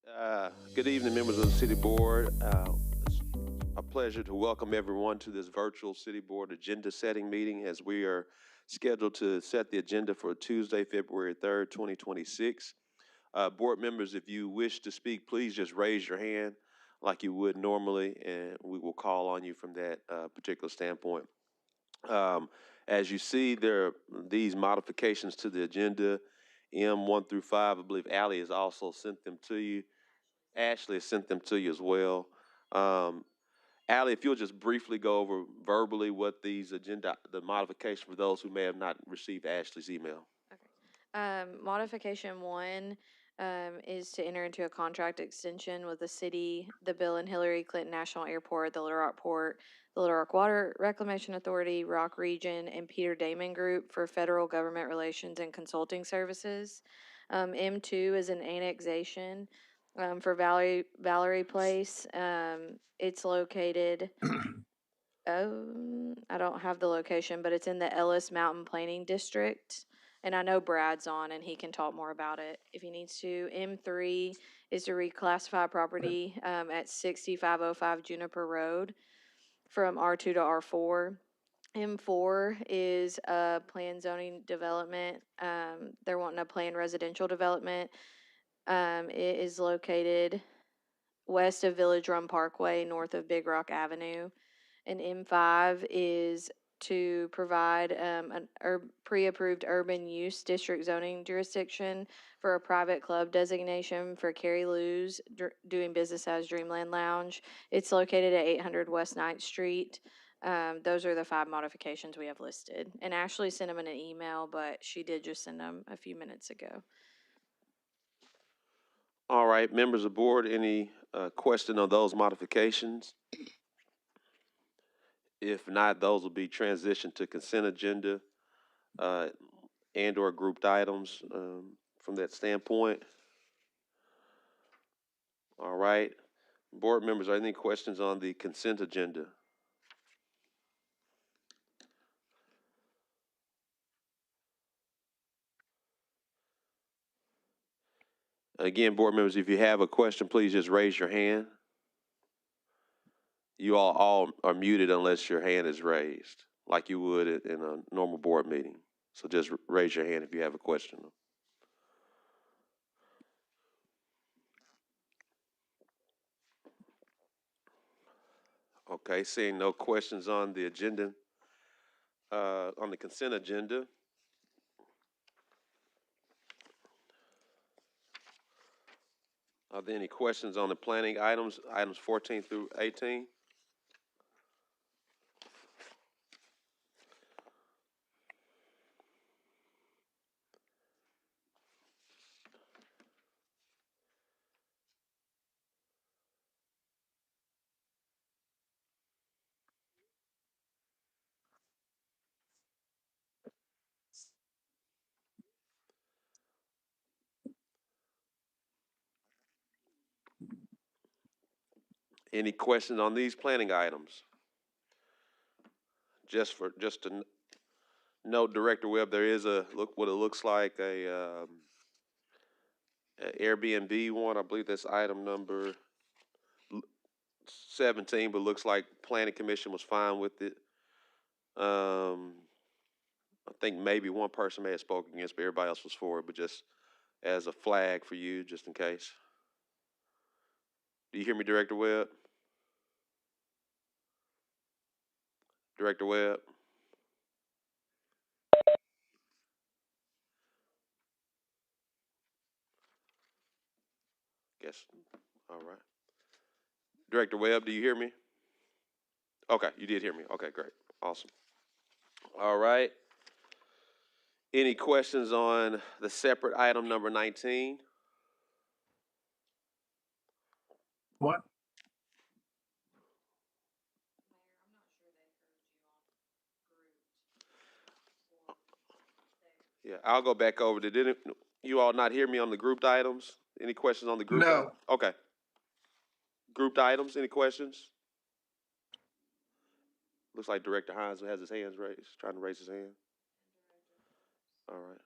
Good evening, members of the City Board. It's a pleasure to welcome everyone to this virtual City Board agenda setting meeting as we are scheduled to set the agenda for Tuesday, February 3rd, 2026. Board members, if you wish to speak, please just raise your hand like you would normally, and we will call on you from that particular standpoint. Um, as you see, there are these modifications to the agenda, M1 through 5. I believe Ally has also sent them to you. Ashley has sent them to you as well. Um, Allie, if you'll just briefly go over verbally what these agenda, the modification for those who may have not received Ashley's email. Modification one is to enter into a contract extension with the city, the Bill and Hillary Clinton National Airport, the Little Rock Port, the Little Rock Water Reclamation Authority, Rock Region, and Peter Damon Group for federal government relations and consulting services. M2 is an annexation for Valerie Place. It's located. I don't have the location, but it's in the Ellis Mountain Planning District. And I know Brad's on and he can talk more about it if he needs to. M3 is to reclassify property at 6505 Juniper Road from R2 to R4. M4 is a planned zoning development. They're wanting a planned residential development. It is located west of Village Run Parkway, north of Big Rock Avenue. And M5 is to provide pre-approved urban use district zoning jurisdiction for a private club designation for Carrie Lou's doing business as Dreamland Lounge. It's located at 800 West 9th Street. Those are the 5 modifications we have listed. And Ashley sent them in an email, but she did just send them a few minutes ago. All right, members of the board, any question on those modifications? If not, those will be transitioned to consent agenda and or grouped items from that standpoint. All right. Board members, are there any questions on the consent agenda? Again, board members, if you have a question, please just raise your hand. You all are muted unless your hand is raised, like you would in a normal board meeting. So just raise your hand if you have a question. Okay, seeing no questions on the agenda, on the consent agenda. Are there any questions on the planning items 14 through 18? Any questions on these planning items? Just to note, Director Webb, there is what it looks like a Airbnb one. I believe that's item number 17, but looks like Planning Commission was fine with it. I think maybe one person may have spoken against, but everybody else was for it. But just as a flag for you, just in case. Do you hear me, Director Webb? Director Webb? Guess. All right. Director Webb, do you hear me? Okay, you did hear me. Okay, great. Awesome. All right. Any questions on the separate item number 19? What? Yeah, I'll go back over. Did you all not hear me on the grouped items? Any questions on the grouped No. items? Okay. Grouped items, any questions? Looks like Director Hines has his hands raised, trying to raise his hand. All right.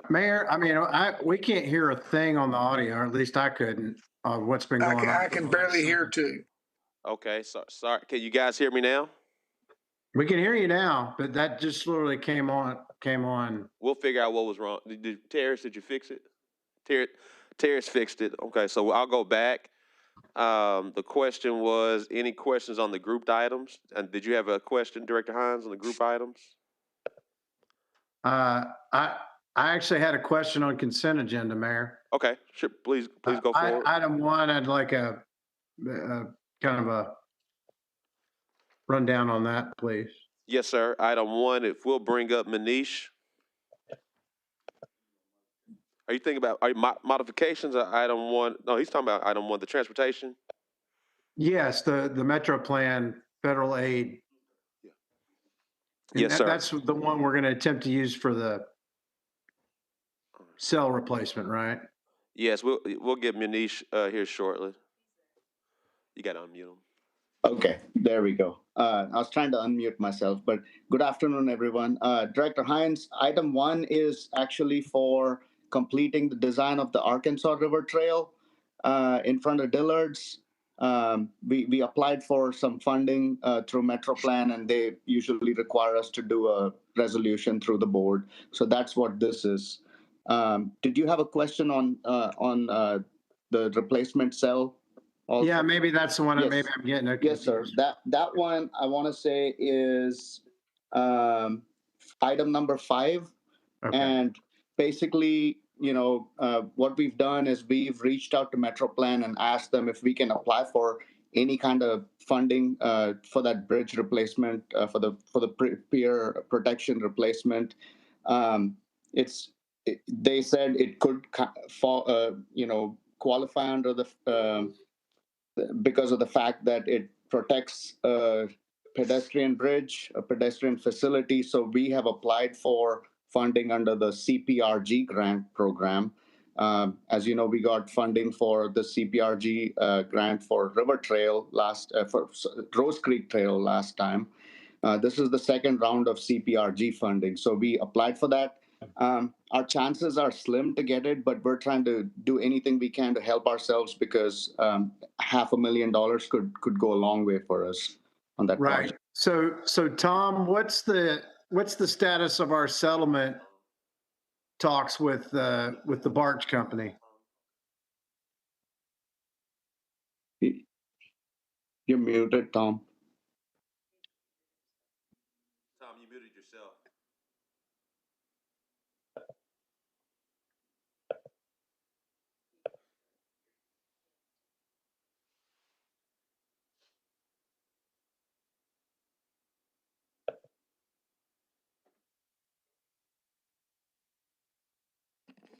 Mayor, I mean, we can't hear a thing on the audio, or at least I couldn't, of what's been going on. I can barely hear too. Okay, sorry. Can you guys hear me now? We can hear you now, but that just literally came on. We'll figure out what was wrong. Terrence, did you fix it? Terrence fixed it. Okay, so I'll go back. The question was, any questions on the grouped items? And did you have a question, Director Hines, on the group items? I actually had a question on consent agenda, Mayor. Okay, sure. Please go forward. Item one, I'd like a kind of a rundown on that, please. Yes, sir. Item one, if we'll bring up Manish. Are you thinking about modifications of item one? No, he's talking about item one, the transportation. Yes, the Metro Plan federal aid. Yes, sir. That's the one we're going to attempt to use for the cell replacement, right? Yes, we'll get Manish here shortly. You got to unmute him. Okay, there we go. I was trying to unmute myself, but good afternoon, everyone. Director Hines, item one is actually for completing the design of the Arkansas River Trail in front of Dillard's. We applied for some funding through MetroPlan, and they usually require us to do a resolution through the board. So that's what this is. Did you have a question on the replacement cell? Also? Yeah, maybe that's the one. Yes. Maybe I'm getting it. Yes, sir. That one I want to say is item number 5. Okay. And basically, what we've done is we've reached out to MetroPlan and asked them if we can apply for any kind of funding for that bridge replacement, for the peer protection replacement. They said it could qualify under the because of the fact that it protects a pedestrian bridge, a pedestrian facility. So we have applied for funding under the CPRG grant program. As you know, we got funding for the CPRG grant for River Trail for Rose Creek Trail last time. This is the second round of CPRG funding. So we applied for that. Our chances are slim to get it, but we're trying to do anything we can to help ourselves because $500,000 could go a long way for us on that Right. project. So Tom, what's the status of our settlement talks with the barge company? You're muted, Tom. Tom, you muted yourself.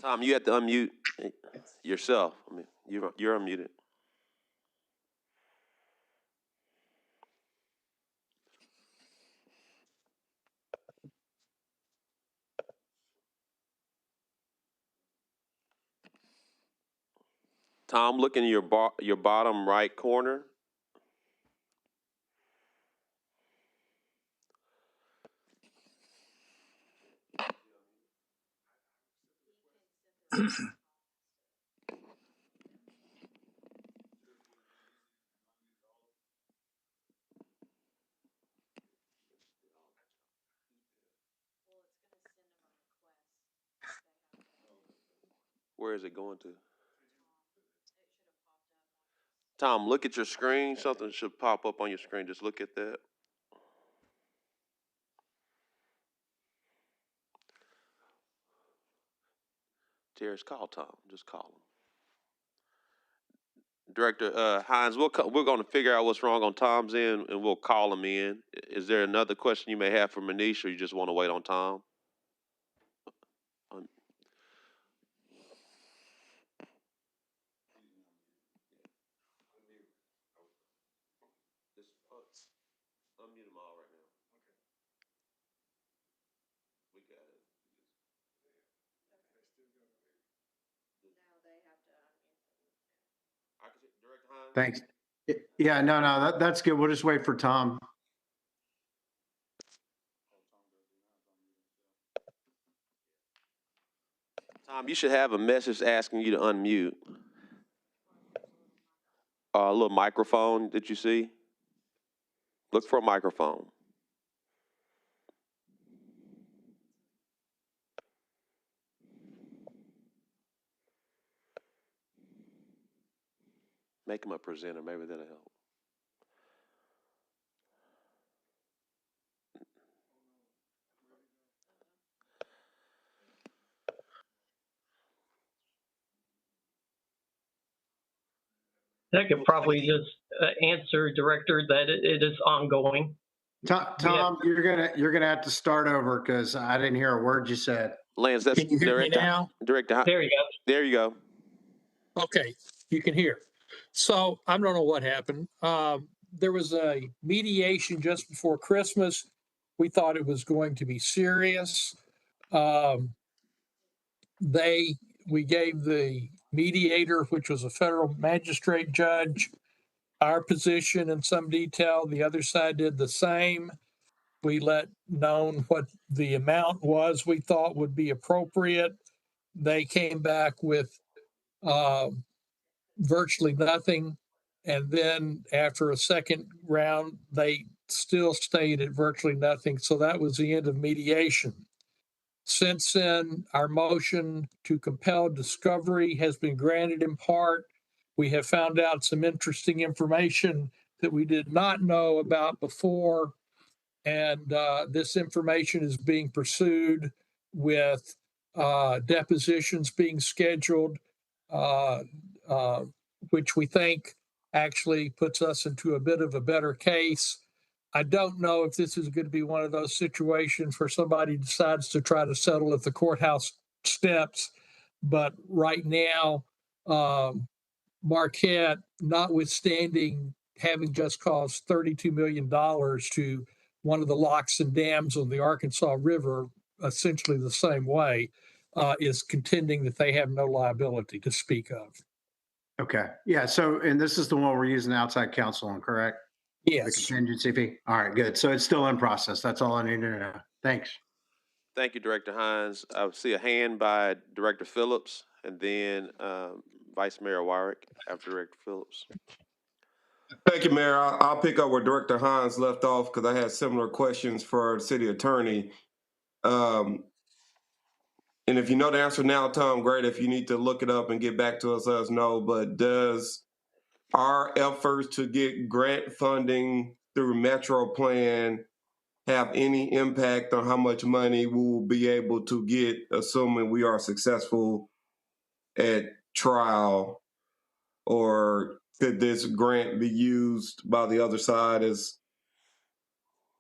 Tom, you have to unmute yourself. I mean, you're unmuted. Tom, look in your bottom right corner. Where is it going to? Tom, look at your screen. Something should pop up on your screen. Just look at that. Terrence, call Tom. Just call him. Director Hines, we're going to figure out what's wrong on Tom's end, and we'll call him in. Is there another question you may have for Manish, or you just want to wait on Tom? Unmute them all right now. Okay. We got it. Now they have to unmute them. I can see Director Hines. Thanks. Yeah, no, that's good. We'll just wait for Tom. You should have a message asking you to unmute. A little microphone that you see. Look for a microphone. Make him a presenter. Maybe that'll help. I could probably just answer, Director, that it is ongoing. Tom, you're gonna have to start over because I didn't hear a word you said. Lance, that's Can you hear me now? Director. There you go. There you go. Okay, you can hear. So I don't know what happened. There was a mediation just before Christmas. We thought it was going to be serious. We gave the mediator, which was a federal magistrate judge, our position in some detail. The other side did the same. We let known what the amount was we thought would be appropriate. They came back with virtually nothing. And then after a second round, they still stayed at virtually nothing. So that was the end of mediation. Since then, our motion to compel discovery has been granted in part. We have found out some interesting information that we did not know about before. And this information is being pursued with depositions being scheduled, which we think actually puts us into a bit of a better case. I don't know if this is going to be one of those situations where somebody decides to try to settle at the courthouse steps. But right now, Marquette, notwithstanding having just cost $32 million to one of the locks and dams on the Arkansas River, essentially the same way, is contending that they have no liability to speak of. Okay. Yeah. So, and this is the one we're using outside counsel on, correct? The Yes. contingency fee. All right, good. So it's still in process. That's all I need to know. Thanks. Thank you, Director Hines. I see a hand by Director Phillips, and then Vice Mayor Wyrick after Director Phillips. Thank you, Mayor. I'll pick up where Director Hines left off because I had similar questions for the city attorney. And if you know the answer now, Tom, great. If you need to look it up and get back to us, let us know. But does our efforts to get grant funding through Metro Plan have any impact on how much money we will be able to get, assuming we are successful at trial? Or could this grant be used by the other side as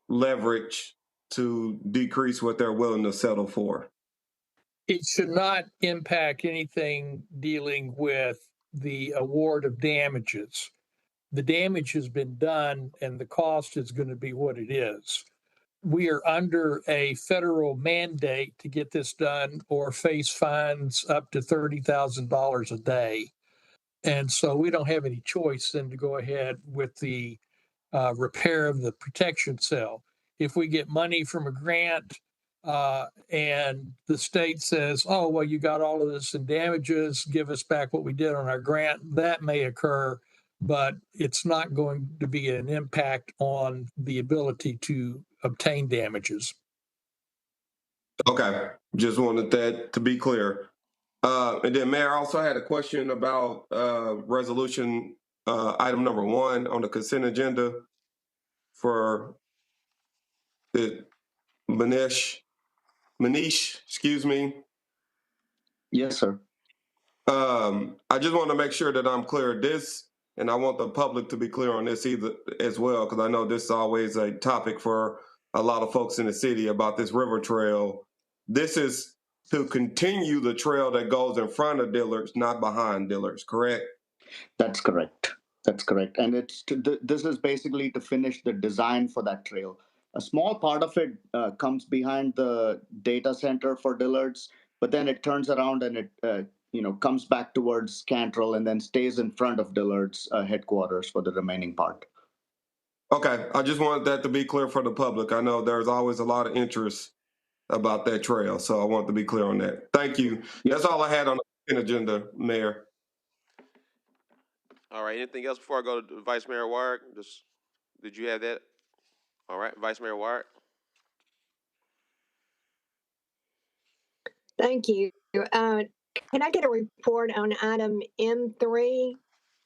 leverage to decrease what they're willing to settle for? It should not impact anything dealing with the award of damages. The damage has been done and the cost is going to be what it is. We are under a federal mandate to get this done or face fines up to $30,000 a day. And so we don't have any choice than to go ahead with the repair of the protection cell. If we get money from a grant and the state says, oh, well, you got all of this in damages, give us back what we did on our grant, that may occur, but it's not going to be an impact on the ability to obtain damages. Okay, just wanted that to be clear. And then, Mayor, I also had a question about resolution item number 1 on the consent agenda for the Manish, excuse me. Yes, sir. I just want to make sure that I'm clear. This, and I want the public to be clear on this either as well, because I know this is always a topic for a lot of folks in the city about this river trail. This is to continue the trail that goes in front of Dillard's, not behind Dillard's, correct? That's correct. That's correct. And this is basically to finish the design for that trail. A small part of it comes behind the data center for Dillard's, but then it turns around and it comes back towards Cantrell and then stays in front of Dillard's headquarters for the remaining part. Okay, I just wanted that to be clear for the public. I know there's always a lot of interest about that trail. So I want to be clear on that. Thank you. That's all I had on the agenda, Mayor. All right, anything else before I go to Vice Mayor Ward? Did you have that? All right, Vice Mayor Ward? Thank you. Can I get a report on item M3?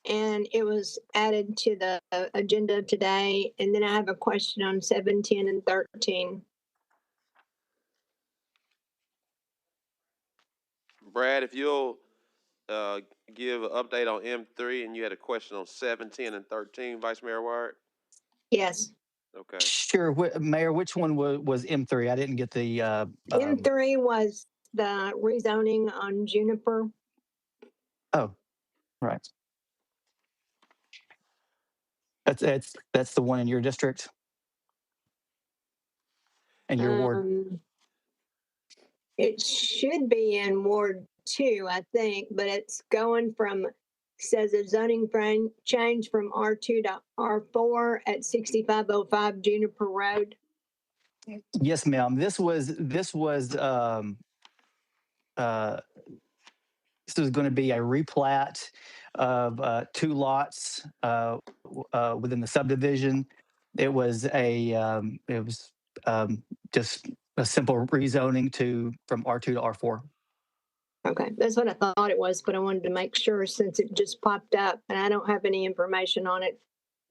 And it was added to the agenda today. And then I have a question on 7, 10, and 13. Brad, if you'll give an update on M3, and you had a question on 7, 10, and 13, Vice Mayor Ward? Yes. Okay. Sure. Mayor, which one was M3? I didn't get the. M3 was the rezoning on Juniper. Oh, right. That's the one in your district and your ward. It should be in Ward 2, I think, but it's going from, says a zoning change from R2 to R4 at 6505 Juniper Road. Yes, ma'am. This was going to be a replat of 2 lots within the subdivision. It was just a simple rezoning from R2 to R4. Okay, that's what I thought it was, but I wanted to make sure since it just popped up and I don't have any information on it.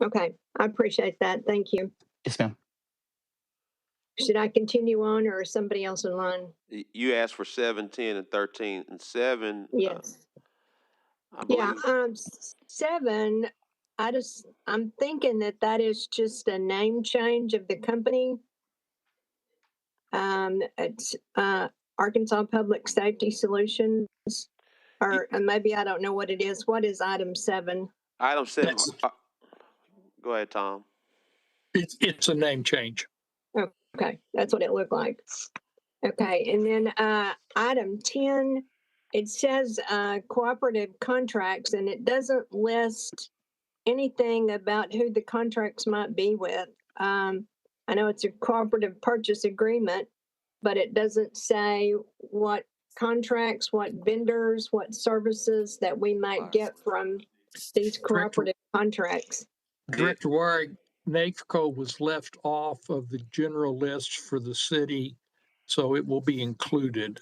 Okay, I appreciate that. Thank you. Yes, ma'am. Should I continue on or is somebody else in line? You asked for 7, 10, and 13, and 7. Yes. I believe. Yeah, 7, I'm thinking that is just a name change of the company. It's Arkansas Public Safety Solutions, or maybe I don't know what it is. What is item 7? Item 7. Go ahead, Tom. It's a name change. Okay, that's what it looked like. Okay, and then item 10, it says cooperative contracts, and it doesn't list anything about who the contracts might be with. I know it's a cooperative purchase agreement, but it doesn't say what contracts, what vendors, what services that we might get from these cooperative contracts. Director Warwick, NAFCO was left off of the general list for the city, so it will be included.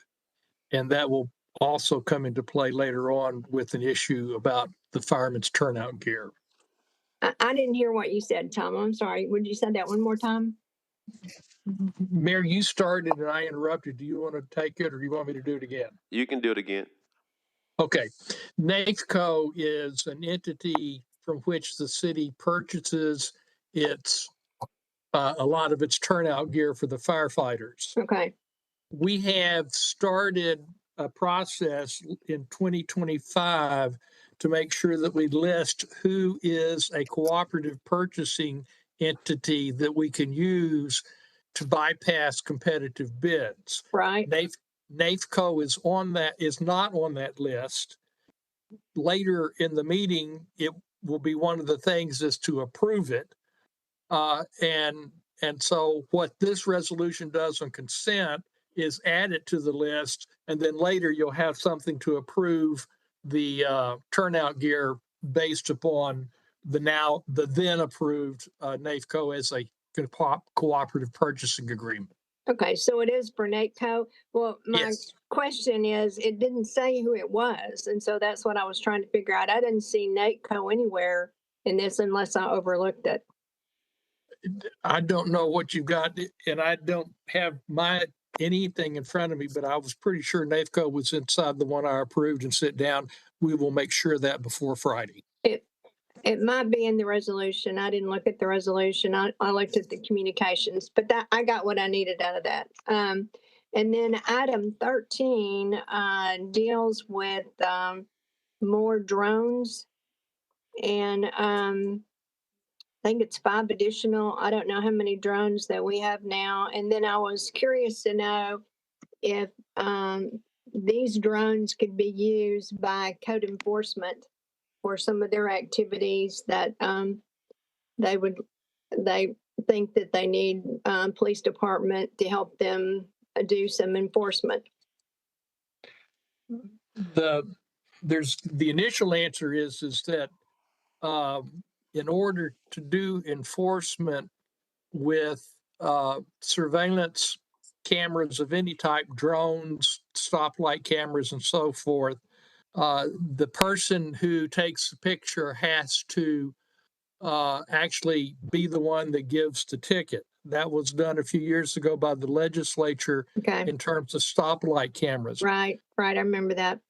And that will also come into play later on with an issue about the fireman's turnout gear. I didn't hear what you said, Tom. I'm sorry. Would you say that one more time? Mayor, you started and I interrupted. Do you want to take it or do you want me to do it again? You can do it again. Okay. NAFCO is an entity from which the city purchases a lot of its turnout gear for the firefighters. Okay. We have started a process in 2025 to make sure that we list who is a cooperative purchasing entity that we can use to bypass competitive bids. Right. NAFCO is not on that list. Later in the meeting, it will be one of the things is to approve it. And so what this resolution does on consent is add it to the list, and then later you'll have something to approve the turnout gear based upon the then approved NAFCO as a cooperative purchasing agreement. Okay, so it is for NAFCO. Well, my Yes. question is, it didn't say who it was, and so that's what I was trying to figure out. I didn't see NAFCO anywhere in this unless I overlooked it. I don't know what you got, and I don't have anything in front of me, but I was pretty sure NAFCO was inside the one I approved and sit down. We will make sure of that before Friday. It might be in the resolution. I didn't look at the resolution. I looked at the communications, but I got what I needed out of that. And then item 13 deals with more drones, and I think it's 5 additional. I don't know how many drones that we have now. And then I was curious to know if these drones could be used by code enforcement for some of their activities that they think that they need police department to help them do some enforcement? There's the initial answer is that in order to do enforcement with surveillance cameras of any type, drones, stoplight cameras, and so forth, the person who takes the picture has to actually be the one that gives the ticket. That was done a few years ago by the legislature Okay, in terms of stoplight cameras. right, I remember that.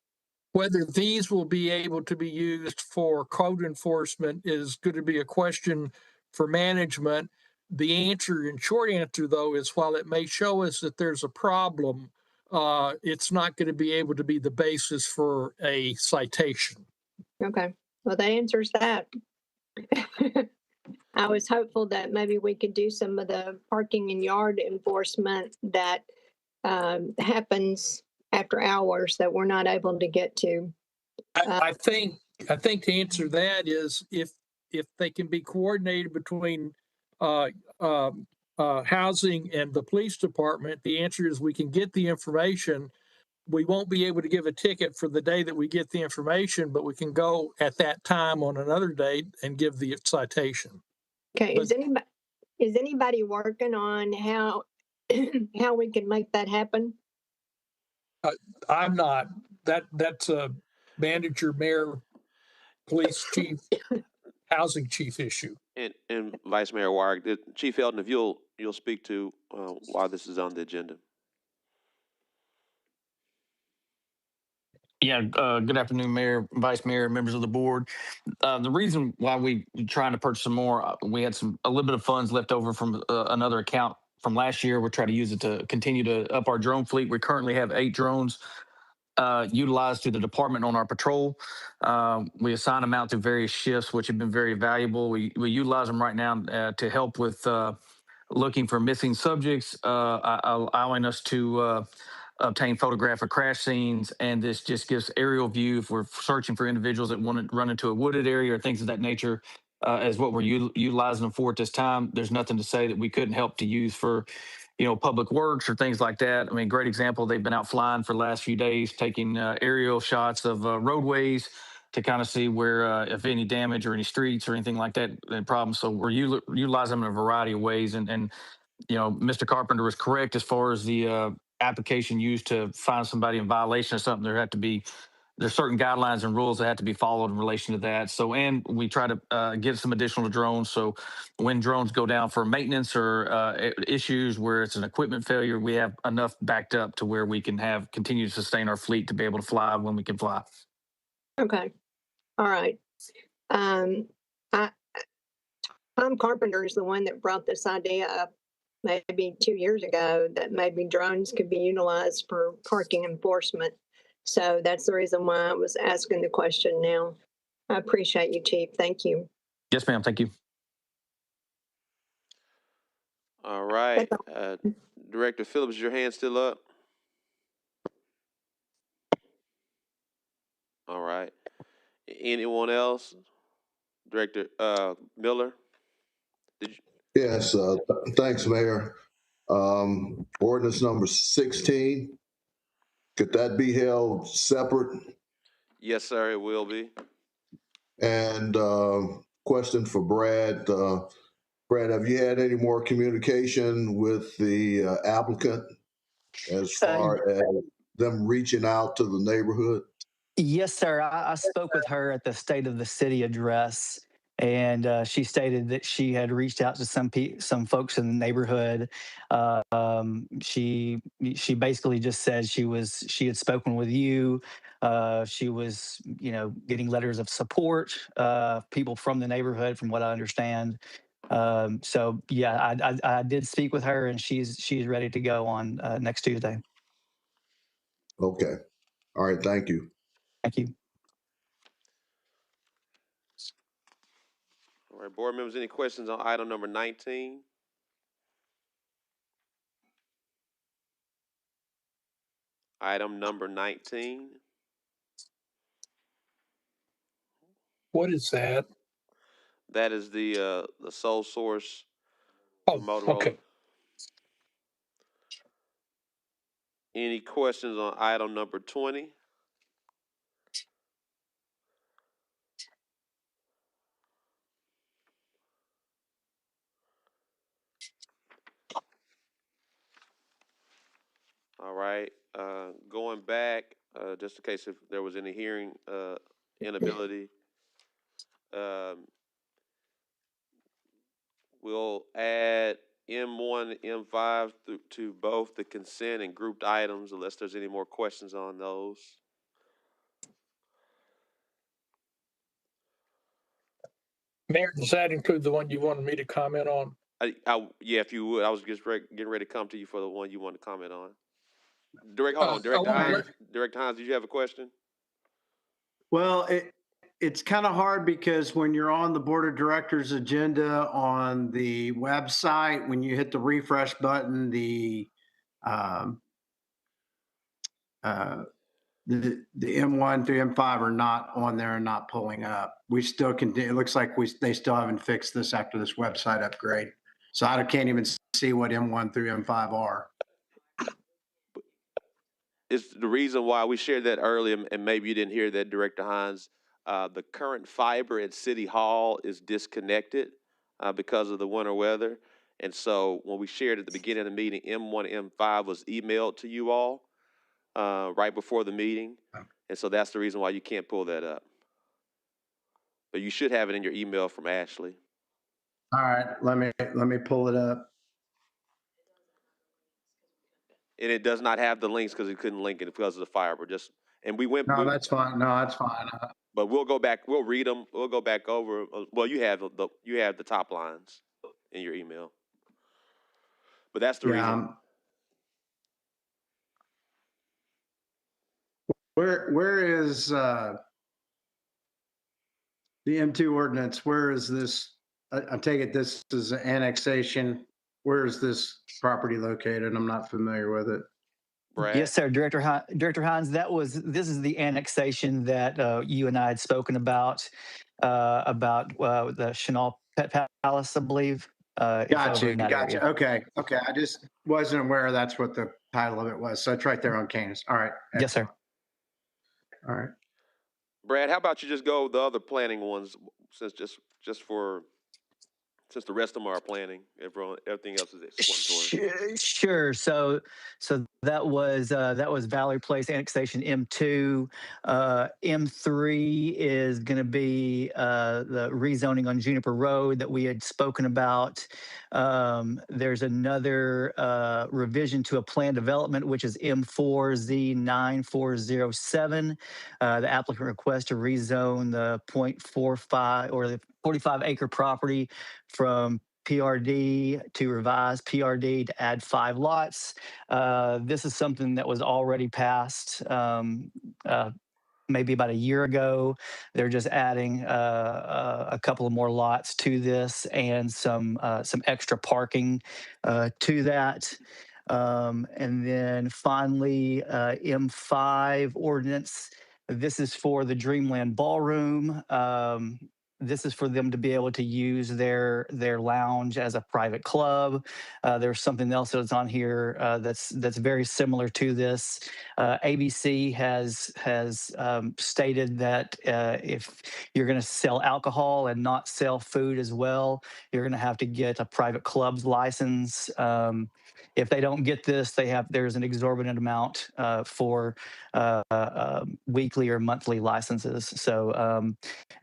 Whether these will be able to be used for code enforcement is going to be a question for management. The answer, in short answer, though, is while it may show us that there's a problem, it's not going to be able to be the basis for a citation. Okay, well, that answers that. I was hopeful that maybe we could do some of the parking and yard enforcement that happens after hours that we're not able to get to. I think to answer that is if they can be coordinated between housing and the police department, the answer is we can get the information. We won't be able to give a ticket for the day that we get the information, but we can go at that time on another date and give the citation. Okay, But- is anybody working on how how we can make that happen? I'm not. That's a manager, mayor, police chief, housing chief issue. And Vice Mayor Warwick, Chief Eldon, if you'll speak to why this is on the agenda. Yeah, good afternoon, Mayor, Vice Mayor, members of the board. The reason why we trying to purchase some more, we had a little bit of funds left over from another account from last year. We're trying to use it to continue to up our drone fleet. We currently have 8 drones utilized through the department on our patrol. We assign them out to various shifts, which have been very valuable. We utilize them right now to help with looking for missing subjects, allowing us to obtain photographic crash scenes, and this just gives aerial view if we're searching for individuals that want to run into a wooded area or things of that nature, as what we're utilizing them for at this time. There's nothing to say that we couldn't help to use for, public works or things like that. I mean, great example, they've been out flying for the last few days, taking aerial shots of roadways to kind of see where, if any damage or any streets or anything like that, problems. So we're utilizing them in a variety of ways. And Mr. Carpenter was correct as far as the application used to find somebody in violation of something. There's certain guidelines and rules that have to be followed in relation to that. So, and we try to get some additional drones. So when drones go down for maintenance or issues where it's an equipment failure, we have enough backed up to where we can continue to sustain our fleet to be able to fly when we can fly. Okay, all right. Tom Carpenter is the one that brought this idea up maybe 2 years ago that maybe drones could be utilized for parking enforcement. So that's the reason why I was asking the question now. I appreciate you, Chief. Thank you. Yes, ma'am. Thank you. All right. Director Phillips, is your hand still up? All right. Anyone else? Director Miller? Yes, thanks, Mayor. Ordinance number 16, could that be held separate? Yes, sir, it will be. And question for Brad. Brad, have you had any more communication with the applicant as far as them reaching out to the neighborhood? Yes, sir. I spoke with her at the State of the City address, and she stated that she had reached out to some folks in the neighborhood. She basically just said she had spoken with you. She was getting letters of support, people from the neighborhood, from what I understand. So yeah, I did speak with her, and she's ready to go on next Tuesday. Okay. All right. Thank you. Thank you. All right, board members, any questions on item number 19? Item number 19. What is that? That is the sole source Oh, for Motorola. okay. Any questions on item number 20? All right, going back, just in case if there was any hearing inability, um, we'll add M1 and M5 to both the consent and grouped items unless there's any more questions on those. Mayor, does that include the one you wanted me to comment on? Yeah, if you would, I was just getting ready to come to you for the one you want to comment on. Director Hines. Director Hines, did you have a question? Well, it's kind of hard because when you're on the board of directors agenda on the website, when you hit the refresh button, the M1 through M5 are not on there and not pulling up. We still continue. It looks like they still haven't fixed this after this website upgrade. So I can't even see what M1 through M5 are. It's the reason why we shared that earlier, and maybe you didn't hear that, Director Hines. The current fiber at City Hall is disconnected because of the winter weather. And so when we shared at the beginning of the meeting, M1 and M5 was emailed to you all right before the meeting. And so that's the reason why you can't pull that up. But you should have it in your email from Ashley. All right, let me pull it up. And it does not have the links because it couldn't link it because of the fiber. No, that's fine. No, that's fine. But we'll go back. We'll read them. We'll go back over. Well, you have the top lines in your email. But that's the reason. Where is the M2 ordinance? Where is this? I take it this is an annexation. Where is this property located? I'm not familiar with it. Brad? Yes, sir, Director Hines. This is the annexation that you and I had spoken about the Chenal Pet Palace, I believe. Gotcha. Okay. I just wasn't aware that's what the title of it was. So it's right there on Canis. All right. Excellent. Yes, sir. All right. Brad, how about you just go the other planning ones since since the rest of them are planning, everything else is explanatory. Sure. So that was Valerie Place annexation M2. M3 is going to be the rezoning on Juniper Road that we had spoken about. There's another revision to a plan development, which is M4Z9407. The applicant requests to rezone the 0.45 or the 45-acre property from PRD to revise PRD to add 5 lots. This is something that was already passed maybe about a year ago. They're just adding a couple of more lots to this and some extra parking to that. And then finally, M5 ordinance. This is for the Dreamland Ballroom. This is for them to be able to use their lounge as a private club. There's something else that's on here that's very similar to this. ABC has stated that if you're going to sell alcohol and not sell food as well, you're going to have to get a private club's license. If they don't get this, there's an exorbitant amount for weekly or monthly licenses. So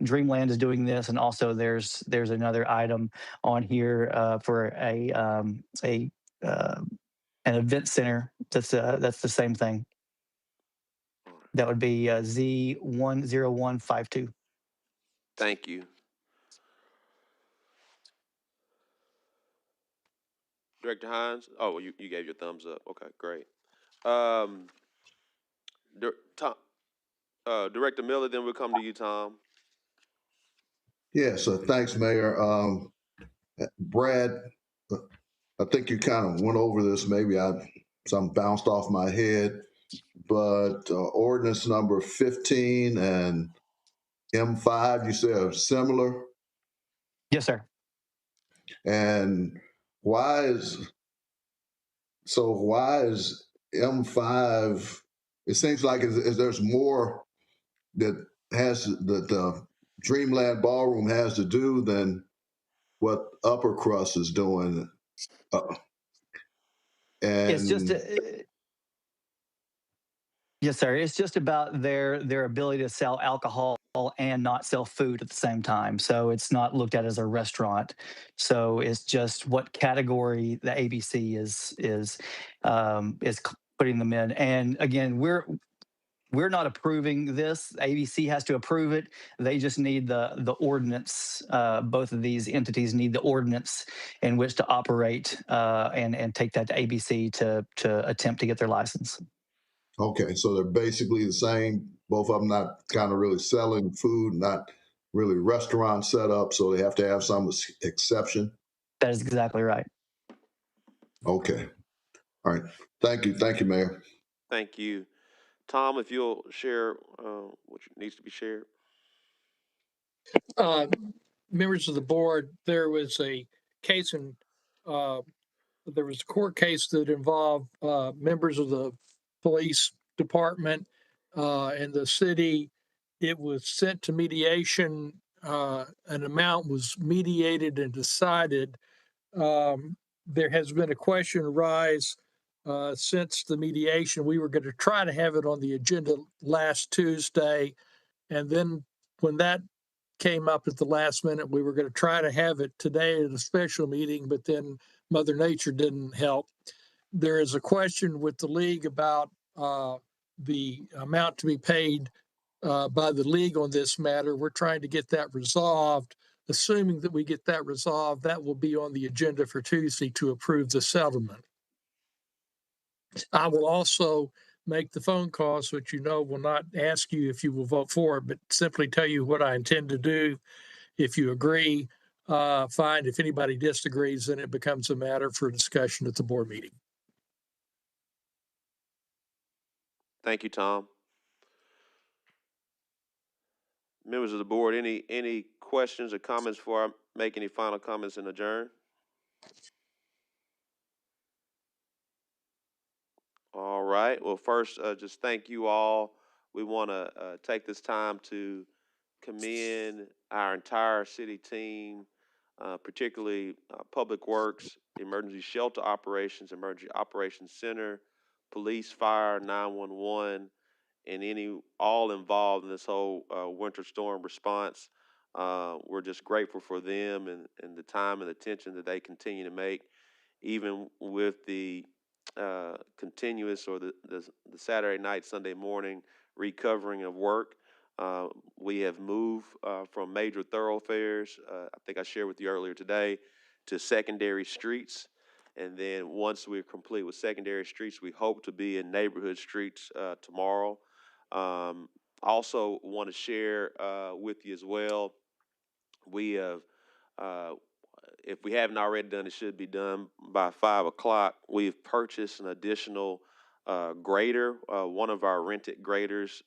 Dreamland is doing this, and also there's another item on here for an event center. That's the same thing. That would be Z10152. Thank you. Director Hines? Oh, you gave your thumbs up. Okay, great. Director Miller, then we'll come to you, Tom. Yeah, so thanks, Mayor. Brad, I think you kind of went over this. Maybe some bounced off my head, but ordinance number 15 and M5, you said are similar? Yes, sir. And why is M5, it seems like there's more that that Dreamland Ballroom has to do than what Upper Crust is doing. It's just, And yes, sir. It's just about their ability to sell alcohol and not sell food at the same time. So it's not looked at as a restaurant. So it's just what category the ABC is putting them in. And again, we're not approving this. ABC has to approve it. They just need the ordinance. Both of these entities need the ordinance in which to operate and take that to ABC to attempt to get their license. okay, so they're basically the same. Both of them not kind of really selling food, not really restaurant setup, so they have to have some exception. That is exactly right. Okay. All right. Thank you, Mayor. Thank you. Tom, if you'll share what needs to be shared. Members of the board, there was a case there was a court case that involved members of the police department and the city. It was sent to mediation. An amount was mediated and decided. There has been a question arise since the mediation. We were going to try to have it on the agenda last Tuesday. And then when that came up at the last minute, we were going to try to have it today at a special meeting, but then Mother Nature didn't help. There is a question with the league about the amount to be paid by the league on this matter. We're trying to get that resolved. Assuming that we get that resolved, that will be on the agenda for Tuesday to approve the settlement. I will also make the phone calls, which will not ask you if you will vote for it, but simply tell you what I intend to do. If you agree, fine. If anybody disagrees, then it becomes a matter for discussion at the board meeting. Thank you, Tom. Members of the board, any questions or comments before I make any final comments and adjourn? All right. Well, first, just thank you all. We want to take this time to commend our entire city team, particularly Public Works, Emergency Shelter Operations, Emergency Operations Center, Police, Fire, 911, and all involved in this whole winter storm response. We're just grateful for them and the time and attention that they continue to make, even with the continuous or the Saturday night, Sunday morning recovering of work. We have moved from major thoroughfares, I think I shared with you earlier today, to secondary streets. And then once we're complete with secondary streets, we hope to be in neighborhood streets tomorrow. Also want to share with you as well, we have, if we haven't already done, it should be done by 5 o'clock. We've purchased an additional grader, one of our rented graders,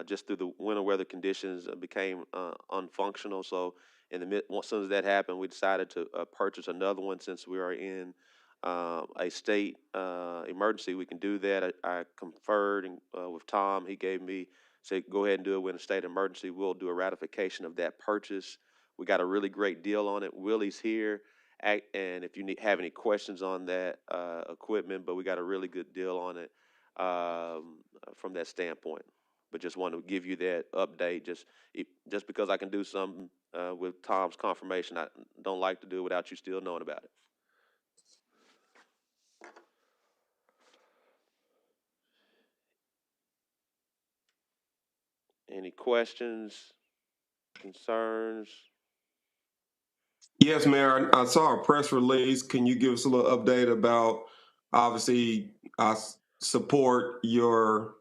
just through the winter weather conditions became unfunctional. So as soon as that happened, we decided to purchase another one. Since we are in a state emergency, we can do that. I conferred with Tom. He said, go ahead and do it. We're in a state emergency. We'll do a ratification of that purchase. We got a really great deal on it. Willie's here. And if you have any questions on that equipment, but we got a really good deal on it from that standpoint. But just want to give you that update. Just because I can do something with Tom's confirmation, I don't like to do it without you still knowing about it. Any questions, concerns? Yes, Mayor, I saw a press release. Can you give us a little update about, obviously, I support your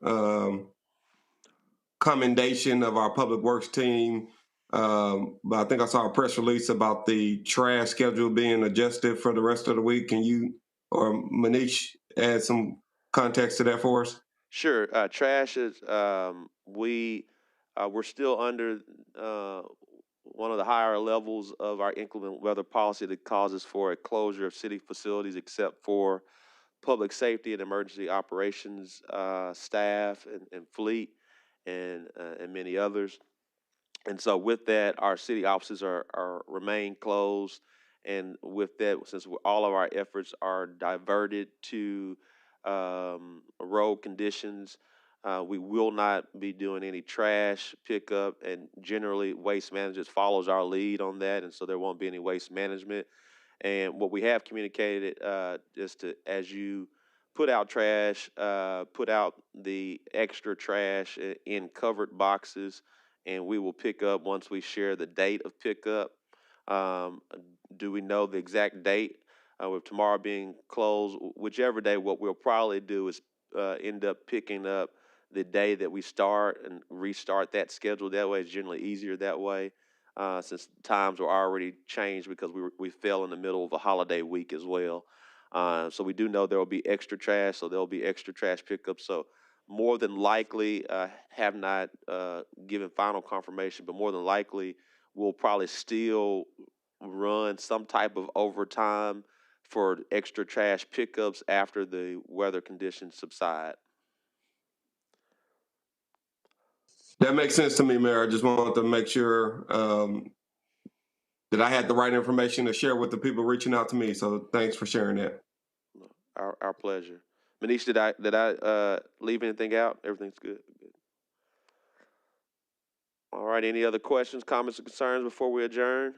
commendation of our public works team. But I think I saw a press release about the trash schedule being adjusted for the rest of the week. Can you or Manish add some context to that for us? Sure. Trash is, we're still under one of the higher levels of our inclement weather policy that causes for a closure of city facilities except for public safety and emergency operations staff and fleet and many others. And so with that, our city offices are remain closed. And with that, since all of our efforts are diverted to road conditions, we will not be doing any trash pickup. And generally, Waste Management follows our lead on that. And so there won't be any waste management. And what we have communicated is to, as you put out trash, put out the extra trash in covered boxes, and we will pick up once we share the date of pickup. Do we know the exact date? With tomorrow being closed, whichever day, what we'll probably do is end up picking up the day that we start and restart that schedule. That way, it's generally easier that way. Since times were already changed because we fell in the middle of a holiday week as well. So we do know there will be extra trash, so there will be extra trash pickups. So more than likely, have not given final confirmation, but more than likely, we'll probably still run some type of overtime for extra trash pickups after the weather conditions subside. That makes sense to me, Mayor. I just wanted to make sure that I had the right information to share with the people reaching out to me. So thanks for sharing that. Our pleasure. Manish, did I leave anything out? Everything's good. Good. All right. Any other questions, comments, or concerns before we adjourn?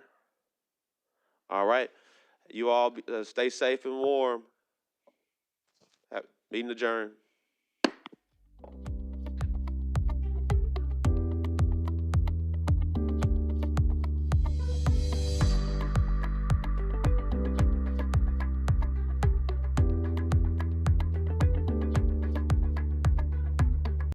All right. You all stay safe and warm. Meeting adjourned.